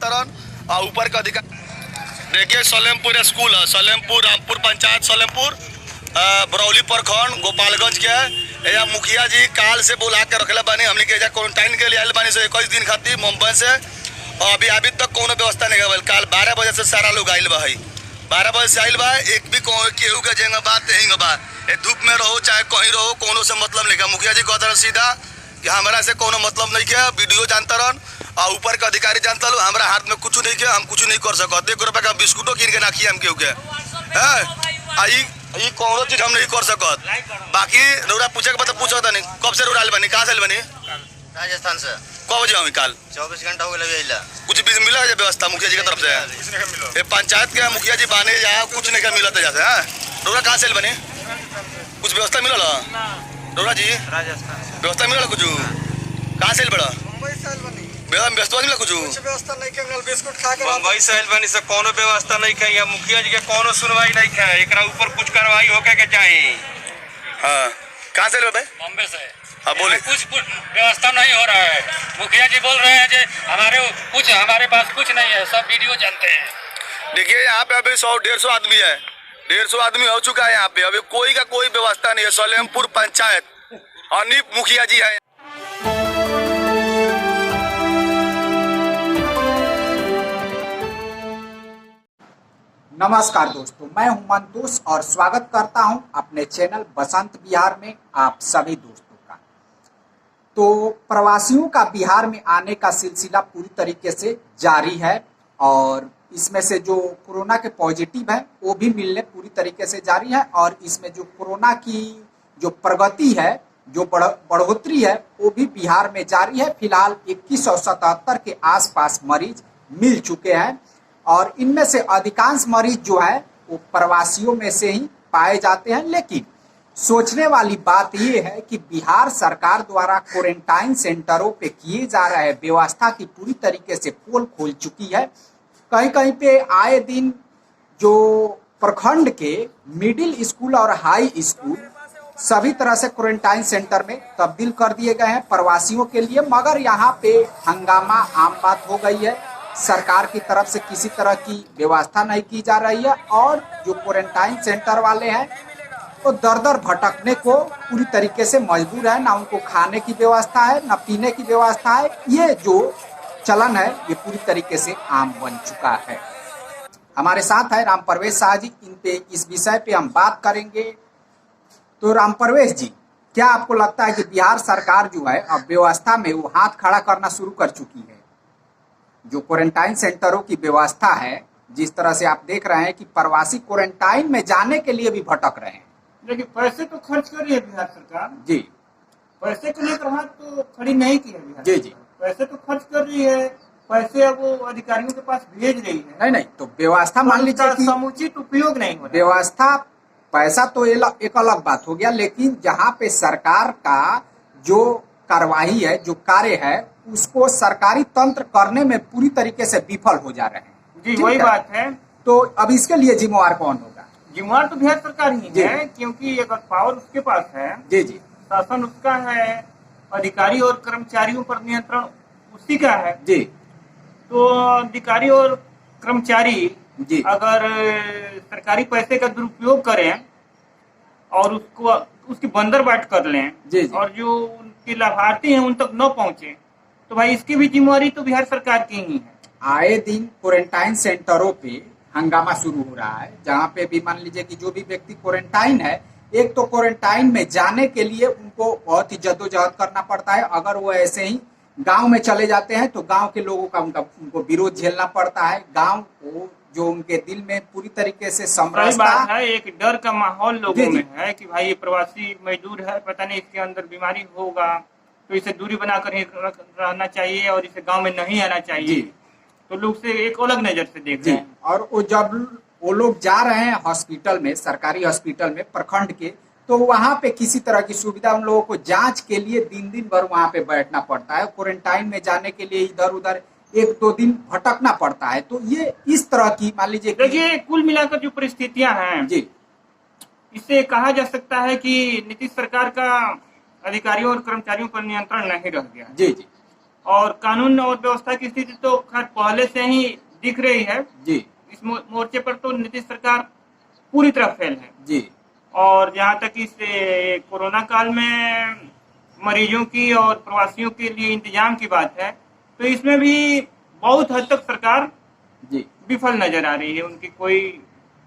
जानता रहन और ऊपर का अधिकार। देखिए सलेमपुर स्कूल है, सलेमपुर रामपुर पंचायत सलेमपुर बरौली प्रखंड गोपालगंज के है। या मुखिया जी काल से बुला के रखले बानी, हमने के क्वारंटाइन के लिए आयल बानी से 21 दिन खातिर मुंबई से, और अभी तक कोनो व्यवस्था नहीं गल। काल 12 बजे से सारा लोग आयल बा, 12 बजे से आयल बा। एक भी केहू के जेंगा बात नहीं बा, धूप में रहो चाहे कहीं रहो, कोनो से मतलब नहीं। मुखिया जी कहता सीधा कि हमारा से कोनो मतलब नहीं है, वीडियो जानता रहन और ऊपर का अधिकारी जानता लो, हमारा हाथ में कुछ नहीं है, हम कुछ नहीं कर सकते। 1 रुपये का बिस्कुटो कीन के ना खिया हम केहू के है, कोनो चीज हम नहीं कर सकत। बाकी रौरा पूछे के मतलब पूछता नहीं, कब से रौरा बनी, कहाँ से बनी? राजस्थान से। कब बजे हम काल? 24 घंटा हो गया। कुछ भी मिला है व्यवस्था मुखिया जी की तरफ से? पंचायत के मुखिया जी बाने जा कुछ नहीं मिला जैसे है। रौरा कहाँ से बने? कुछ व्यवस्था मिलल रौरा जी? राजस्थान व्यवस्था मिलल कुछ? कहाँ से बड़ा? मुंबई से बनी व्यवस्था मिला कुछ? व्यवस्था नहीं के बिस्कुट खा के मुंबई से बनी से कोनो व्यवस्था नहीं है। मुखिया जी के कोनो सुनवाई नहीं है, एकरा ऊपर कुछ कार्रवाई होके के चाहिए। हाँ कहाँ से भाई? बॉम्बे से। हाँ बोले। कुछ व्यवस्था नहीं हो रहा है। मुखिया जी बोल रहे हैं कि हमारे पास कुछ नहीं है, सब वीडियो जानते हैं। देखिए यहाँ पे अभी 100-150 आदमी है, 150 आदमी हो चुका है यहाँ पे, अभी कोई का कोई व्यवस्था नहीं है। सलेमपुर पंचायत अनिप मुखिया जी है। नमस्कार दोस्तों, मैं हूं मंतोष और स्वागत करता हूं अपने चैनल बसंत बिहार में आप सभी दोस्तों का। तो प्रवासियों का बिहार में आने का सिलसिला पूरी तरीके से जारी है और इसमें से जो कोरोना के पॉजिटिव है वो भी मिलने पूरी तरीके से जारी है। और इसमें जो कोरोना की जो प्रगति है, जो बढ़ोतरी है, वो भी बिहार में जारी है। फिलहाल 2177 के आसपास मरीज मिल चुके हैं और इनमें से अधिकांश मरीज जो है वो प्रवासियों में से ही पाए जाते हैं। लेकिन सोचने वाली बात ये है कि बिहार सरकार द्वारा क्वारंटाइन सेंटरों पे किए जा रहे व्यवस्था की पूरी तरीके से पोल खोल चुकी है। कहीं कहीं पे आए दिन जो प्रखंड के मिडिल स्कूल और हाई स्कूल सभी तरह से क्वारंटाइन सेंटर में तब्दील कर दिए गए हैं प्रवासियों के लिए, मगर यहाँ पे हंगामा आम बात हो गई है। सरकार की तरफ से किसी तरह की व्यवस्था नहीं की जा रही है और जो क्वारंटाइन सेंटर वाले हैं वो दर दर भटकने को पूरी तरीके से मजबूर है। ना उनको खाने की व्यवस्था है, ना पीने की व्यवस्था है। ये जो चलन है ये पूरी तरीके से आम बन चुका है। हमारे साथ है राम परवेश शाह जी, इन पे इस विषय पे हम बात करेंगे। तो राम परवेश जी, क्या आपको लगता है कि बिहार सरकार जो है अब व्यवस्था में वो हाथ खड़ा करना शुरू कर चुकी है? जो क्वारंटाइन सेंटरों की व्यवस्था है, जिस तरह से आप देख रहे हैं कि प्रवासी क्वारंटाइन में जाने के लिए भी भटक रहे हैं। देखिए, पैसे तो खर्च कर रही है बिहार सरकार जी, पैसे को लेकर हाथ तो खड़ी नहीं की है बिहार जी जी, पैसे तो खर्च कर रही है, पैसे अब वो अधिकारियों के पास भेज रही है। नहीं तो व्यवस्था मान लीजिए कि समुचित उपयोग नहीं हो रहा। व्यवस्था पैसा तो एक अलग बात हो गया, लेकिन जहाँ पे सरकार का जो कार्यवाही है, जो कार्य है, उसको सरकारी तंत्र करने में पूरी तरीके से विफल हो जा रहे हैं। जी वही बात है। तो अब इसके लिए जिम्मेवार कौन होगा? जिम्मेवार तो बिहार सरकार ही है, क्योंकि अगर पावर उसके पास है, जी जी, शासन उसका है, अधिकारी और कर्मचारियों पर नियंत्रण उसी का है जी। तो अधिकारी और कर्मचारी जी अगर सरकारी पैसे का दुरुपयोग करें और उसकी बंदरबाट कर लें जी। और जो उनके लाभार्थी हैं उन तक न पहुंचे, तो भाई इसकी भी जिम्मेवारी तो बिहार सरकार की ही है। आए दिन क्वारंटाइन सेंटरों पे हंगामा शुरू हो रहा है, जहाँ पे भी मान लीजिए कि जो भी व्यक्ति क्वारंटाइन है, एक तो क्वारंटाइन में जाने के लिए उनको बहुत ही जद्दोजहद करना पड़ता है। अगर वो ऐसे ही गांव में चले जाते हैं तो गांव के लोगों का उनको विरोध झेलना पड़ता है। गांव को जो उनके दिल में पूरी तरीके से समरसता है, एक डर का माहौल लोगों में है कि भाई ये प्रवासी मजदूर है, पता नहीं इसके अंदर बीमारी होगा, तो इसे दूरी बनाकर ही रहना चाहिए और इसे गांव में नहीं आना चाहिए। तो लोग से एक अलग नजर से देख रहे हैं। और वो जब वो लोग जा रहे हैं हॉस्पिटल में, सरकारी हॉस्पिटल में प्रखंड के, तो वहाँ पे किसी तरह की सुविधा उन लोगों को जांच के लिए दिन भर वहाँ पे बैठना पड़ता है। क्वारंटाइन में जाने के लिए इधर उधर 1-2 दिन भटकना पड़ता है। तो ये इस तरह की मान लीजिए, देखिए कुल मिलाकर जो परिस्थितियां हैं जी, इससे कहा जा सकता है कि नीतीश सरकार का अधिकारियों और कर्मचारियों पर नियंत्रण नहीं रह गया। जी जी, और कानून और व्यवस्था की स्थिति तो खैर पहले से ही दिख रही है। जी इस मोर्चे पर तो नीतीश सरकार पूरी तरह फेल है। जी और जहाँ तक इस कोरोना काल में मरीजों की और प्रवासियों के लिए इंतजाम की बात है, तो इसमें भी बहुत हद तक सरकार जी विफल नजर आ रही है। उनकी कोई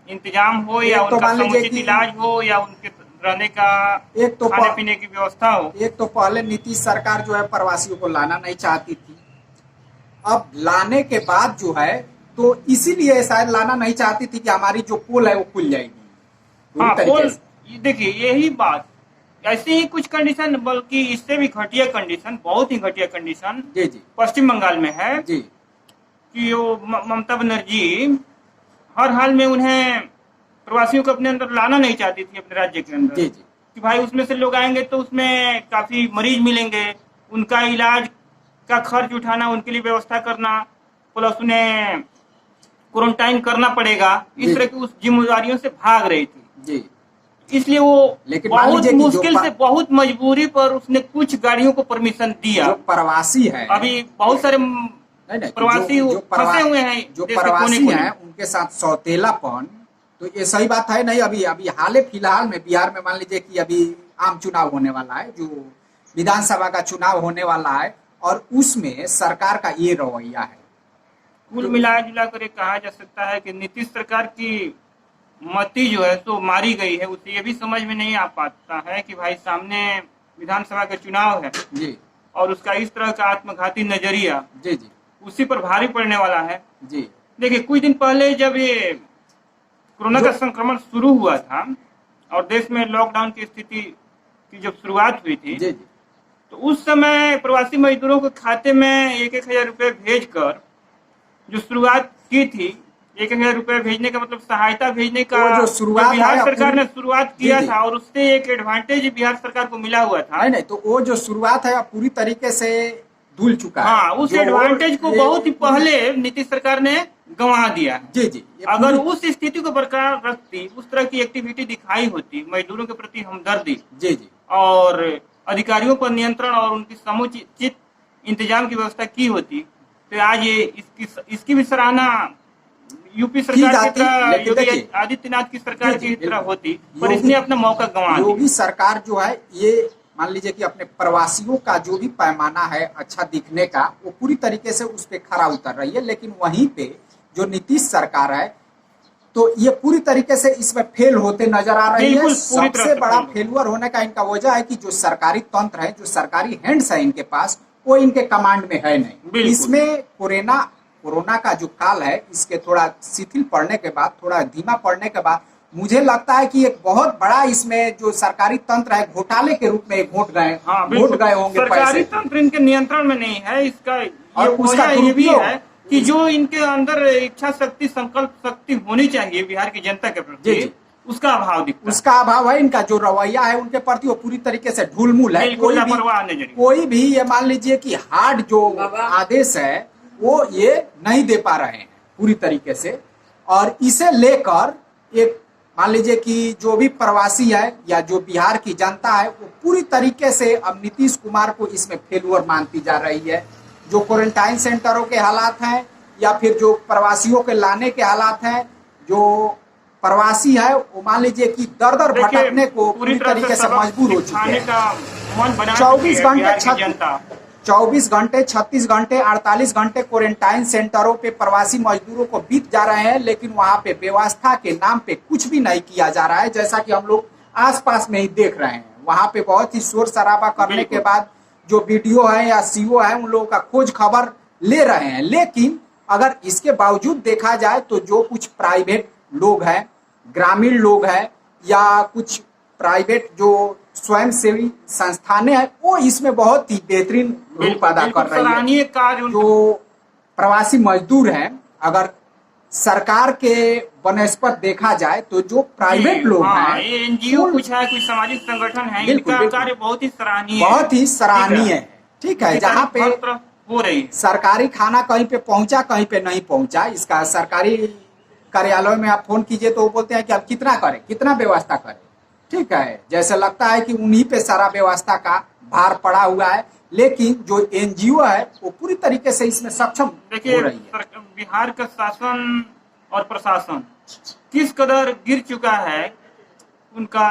इंतजाम हो या एक तो उनका मान लीजिए समुचित कि- इलाज हो या उनके रहने का एक तो खाने पीने की व्यवस्था हो। एक तो पहले नीतीश सरकार जो है प्रवासियों को लाना नहीं चाहती थी, अब लाने के बाद जो है तो इसीलिए शायद लाना नहीं चाहती थी कि हमारी जो पोल है वो खुल जाएगी पूरी हाँ, तरीके पोल से। देखिए यही बात, ऐसे ही कुछ कंडीशन, बल्कि इससे भी घटिया कंडीशन, बहुत ही घटिया कंडीशन जी जी पश्चिम बंगाल में है जी कि वो ममता बनर्जी हर हाल में उन्हें प्रवासियों को अपने अंदर लाना नहीं चाहती थी, अपने राज्य के अंदर। जी जी कि भाई उसमें से लोग आएंगे तो उसमें काफी मरीज मिलेंगे, उनका इलाज का खर्च उठाना, उनके लिए व्यवस्था करना, प्लस उन्हें क्वारंटाइन करना पड़ेगा, जी। इस तरह की उस जिम्मेदारियों से भाग रही थी। जी इसलिए वो लेकिन मान बहुत लीजिए कि जो मुश्किल से, बहुत मजबूरी पर उसने कुछ गाड़ियों को परमिशन दिया। जो प्रवासी है अभी बहुत सारे नहीं नहीं प्रवासी फंसे हुए हैं जो देश के प्रवासी कोने-कोने। हैं उनके साथ सौतेलापन, तो ये सही बात है नहीं। अभी अभी हाल फिलहाल में बिहार में मान लीजिए कि अभी आम चुनाव होने वाला है, जो विधानसभा का चुनाव होने वाला है, और उसमें सरकार का ये रवैया है। कुल मिला जुला कर कहा जा सकता है कि नीतीश सरकार की मती जो है सो मारी गई है। उसे ये भी समझ में नहीं आ पाता है कि भाई सामने विधानसभा का चुनाव है जी और उसका इस तरह का आत्मघाती नजरिया जी जी उसी पर भारी पड़ने वाला है। जी देखिए कुछ दिन पहले जब ये कोरोना का संक्रमण शुरू हुआ था और देश में लॉकडाउन की स्थिति की जब शुरुआत हुई थी, जी जी तो उस समय प्रवासी मजदूरों के खाते में 1,000 रुपए भेजकर जो शुरुआत की थी, 1,000 रुपए भेजने का मतलब सहायता भेजने का वो जो शुरुआत बिहार है, सरकार ने पूरी- शुरुआत जी, किया जी। था और उससे एक एडवांटेज बिहार सरकार को मिला हुआ था। नहीं नहीं, तो वो जो शुरुआत है अब पूरी तरीके से धुल चुका है। हाँ, उस जो एडवांटेज को ये- बहुत ही पहले नीतीश सरकार ने गंवा दिया है। जी जी ये अगर पूरी- उस स्थिति को बरकरार रखती, उस तरह की एक्टिविटी दिखाई होती, मजदूरों के प्रति हमदर्दी जी जी और अधिकारियों पर नियंत्रण और उनकी समुचित इंतजाम की व्यवस्था की होती, तो आज ये इसकी भी सराहना यूपी सरकार की जाती, तरह, लेकिन योगी देखिए- आदित्यनाथ की सरकार जी, जी, की तरह बिल्कुल। होती, पर योगी- इसने अपना मौका गंवा दिया। योगी सरकार जो है ये मान लीजिए कि अपने प्रवासियों का जो भी पैमाना है अच्छा दिखने का, वो पूरी तरीके से उस पर खरा उतर रही है। लेकिन वहीं पे जो नीतीश सरकार है तो ये पूरी तरीके से इसमें फेल होते नजर आ रही है। बिल्कुल, पूरी तरह सबसे से बड़ा फेल। फेलुअर होने का इनका वजह है कि जो सरकारी तंत्र है, जो सरकारी हैंड्स है इनके पास, वो इनके कमांड में है नहीं। बिल्कुल। इसमें कोरोना का जो काल है, इसके थोड़ा शिथिल पड़ने के बाद, थोड़ा धीमा पड़ने के बाद, मुझे लगता है कि एक बहुत बड़ा इसमें जो सरकारी तंत्र है घोटाले के रूप में घोट गए होंगे सरकारी पैसे। तंत्र इनके नियंत्रण में नहीं है। इसका और उसका वजह ये भी दुरुपयोग। है कि जो इनके अंदर इच्छा शक्ति, संकल्प शक्ति होनी चाहिए बिहार की जनता के जी, प्रति, जी। उसका अभाव दिखता है। उसका अभाव है। इनका जो रवैया है उनके प्रति वो पूरी तरीके से ढूलमूल है। बिल्कुल लापरवाह नजरिया। कोई भी ये मान लीजिए कि हार्ड जो आदेश है वो ये नहीं दे पा रहे हैं पूरी तरीके से, और इसे लेकर एक मान लीजिए कि जो भी प्रवासी है या जो बिहार की जनता है वो पूरी तरीके से अब नीतीश कुमार को इसमें फेलुअर मानती जा रही है। जो क्वारंटाइन सेंटरों के हालात हैं या फिर जो प्रवासियों के लाने के हालात हैं, जो प्रवासी है वो मान लीजिए कि दर दर देखिए, भटकने को पूरी तरीके से सबक मजबूर हो चुके सिखाने हैं। का मन बना 24 चुकी है घंटे बिहार की जनता। 24 घंटे 36 घंटे 48 घंटे क्वारंटाइन सेंटरों पे प्रवासी मजदूरों को बीत जा रहे हैं, लेकिन वहां पे व्यवस्था के नाम पे कुछ भी नहीं किया जा रहा है। जैसा कि हम लोग आसपास में ही देख रहे हैं, वहां पे बहुत ही शोर शराबा करने के बाद जो बीडीओ है या सीओ है उन लोगों का खोज खबर ले रहे हैं। लेकिन अगर इसके बावजूद देखा जाए तो जो कुछ प्राइवेट लोग हैं, ग्रामीण लोग हैं, या कुछ प्राइवेट जो स्वयंसेवी संस्थानें हैं, वो इसमें बहुत ही बेहतरीन रूप अदा कर रही है। सराहनीय कार्य उनका। जो प्रवासी मजदूर हैं, अगर सरकार के बनस्पत देखा जाए तो जो प्राइवेट लोग हाँ, हैं, ये एनजीओ उन- कुछ है, कुछ सामाजिक संगठन है, बिल्कुल, इनका बिल्कुल। कार्य बहुत ही सराहनीय है। बहुत ही सराहनीय है। ठीक है, जहाँ पे हर तरफ हो रही है। सरकारी खाना कहीं पे पहुंचा, कहीं पे नहीं पहुंचा। इसका सरकारी कार्यालय में आप फोन कीजिए तो वो बोलते हैं कि आप कितना करें, कितना व्यवस्था करें। ठीक है, जैसे लगता है कि उन्हीं पे सारा व्यवस्था का भार पड़ा हुआ है, लेकिन जो एनजीओ है वो पूरी तरीके से इसमें सक्षम देखिए हो रही है। बिहार का शासन और प्रशासन किस कदर गिर चुका है, उनका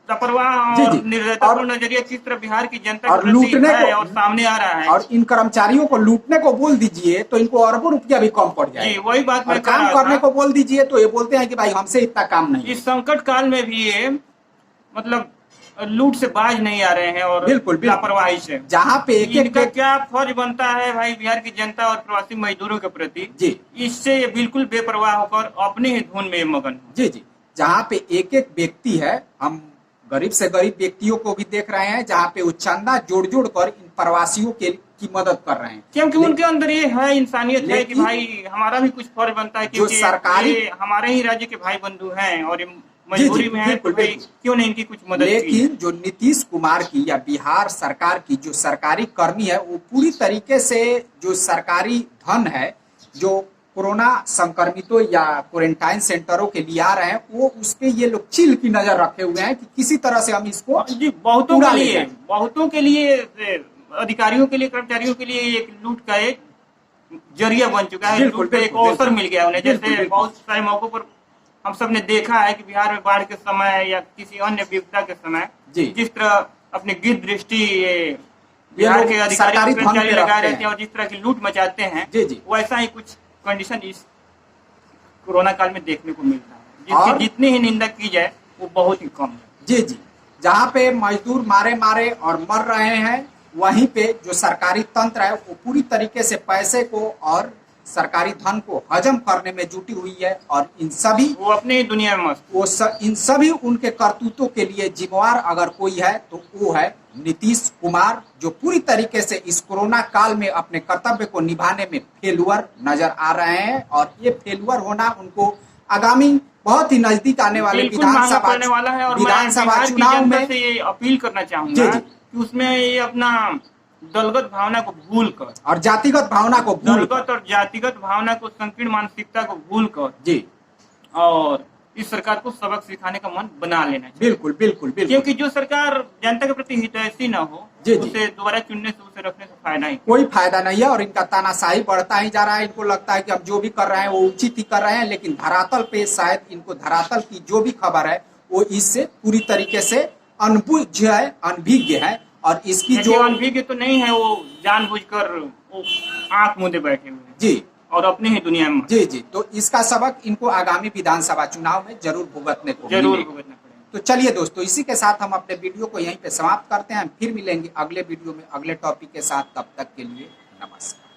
लापरवाह जी, और जी। निर्दयतापूर्ण नजरिया किस तरह बिहार की जनता और के प्रति लूटने है को- और सामने आ रहा है। और इन कर्मचारियों को लूटने को बोल दीजिए तो इनको अरबों रुपया भी कम पड़ जाए, जी, वही बात और मैं कह काम रहा करने था। को बोल दीजिए तो ये बोलते हैं कि भाई हमसे इतना काम नहीं है। इस संकट काल में भी ये मतलब लूट से बाज नहीं आ रहे हैं और बिल्कुल, बिल्कुल। लापरवाही से। जहाँ पे एक इनका एक क्या फर्ज बनता है भाई बिहार की जनता और प्रवासी मजदूरों के प्रति, जी इससे ये बिल्कुल बेपरवाह होकर अपने ही धुन में मगन हो। जी जी, जहाँ पे एक एक व्यक्ति है, हम गरीब से गरीब व्यक्तियों को भी देख रहे हैं जहाँ पे वो चंदा जोड़ जोड़ कर इन प्रवासियों की मदद कर रहे हैं, क्योंकि उनके अंदर ये है इंसानियत है कि लेकिन भाई हमारा भी कुछ फर्ज बनता है, जो क्योंकि सरकारी- ये हमारे ही राज्य के भाई बंधु हैं और ये मजबूरी में है, तो बिल्कुल, भाई बिल्कुल। क्यों नहीं इनकी कुछ मदद की। लेकिन जो नीतीश कुमार की या बिहार सरकार की जो सरकारी कर्मी है वो पूरी तरीके से जो सरकारी धन है जो कोरोना संक्रमितों या क्वारंटाइन सेंटरों के लिए आ रहे हैं, वो उस पे ये लोग चिल की नजर रखे हुए हैं कि किसी तरह से हम इसको जी, बहुतों पूरा के ले लिए जाएं। बहुतों के लिए अधिकारियों के लिए, कर्मचारियों के लिए एक लूट का एक जरिया बन चुका है। बिल्कुल, लूट का एक बिल्कुल, अवसर मिल गया उन्हें। बिल्कुल, जैसे बिल्कुल। बहुत सारे मौकों पर हम सब ने देखा है कि बिहार में बाढ़ के समय या किसी अन्य विपदा के समय जी। जिस तरह अपनी गिद्ध दृष्टि बिहार लोग के सरकारी अधिकारी धन कर्मचारी पे लगाए रखते रहते हैं और जिस तरह की लूट मचाते हैं, जी, जी। वैसा ही कुछ कंडीशन इस कोरोना काल में देखने को मिलता है, और- जिसकी जितनी ही निंदा की जाए वो बहुत ही कम है। जी जी, जहाँ पे मजदूर मारे मारे और मर रहे हैं, वहीं पे जो सरकारी तंत्र है वो पूरी तरीके से पैसे को और सरकारी धन को हजम करने में जुटी हुई है, और इन सभी वो अपनी ही दुनिया में मस्त। इन सभी उनके करतूतों के लिए जिम्मेवार अगर कोई है तो वो है नीतीश कुमार, जो पूरी तरीके से इस कोरोना काल में अपने कर्तव्य को निभाने में फेलुअर नजर आ रहे हैं, और ये फेलुअर होना उनको आगामी बहुत ही नजदीक आने वाले बिल्कुल महंगा पड़ने वाला है। और मैं विधानसभा बिहार की चुनाव जनता में से ये अपील करना जी, चाहूंगा जी। कि उसमें ये अपना दलगत भावना को भूल कर, और जातिगत भावना को भूल दलगत और जातिगत भावना को, संकीर्ण मानसिकता को भूल कर जी और इस सरकार को सबक सिखाने का मन बना लेना चाहिए। बिल्कुल बिल्कुल बिल्कुल, क्योंकि जो सरकार जनता के प्रति हितैषी न हो, जी, जी। उसे दोबारा चुनने से, उसे रखने से फायदा ही। कोई फायदा नहीं है, और इनका तानाशाही बढ़ता ही जा रहा है। इनको लगता है कि हम जो भी कर रहे हैं वो उचित ही कर रहे हैं, लेकिन धरातल पे शायद इनको धरातल की जो भी खबर है वो इससे पूरी तरीके से अनबुझ है, अनभिज्ञ है, और इसकी जो जो अनभिज्ञ तो नहीं है, वो जानबूझकर वो आंख मूंदे बैठे हुए हैं जी और अपनी ही दुनिया में जी जी, तो इसका सबक इनको आगामी विधानसभा चुनाव में जरूर भुगतने को जरूर मिलेगा। भुगतना पड़ेगा। तो चलिए दोस्तों, इसी के साथ हम अपने वीडियो को यहीं पे समाप्त करते हैं। फिर मिलेंगे अगले वीडियो में अगले टॉपिक के साथ। तब तक के लिए नमस्कार।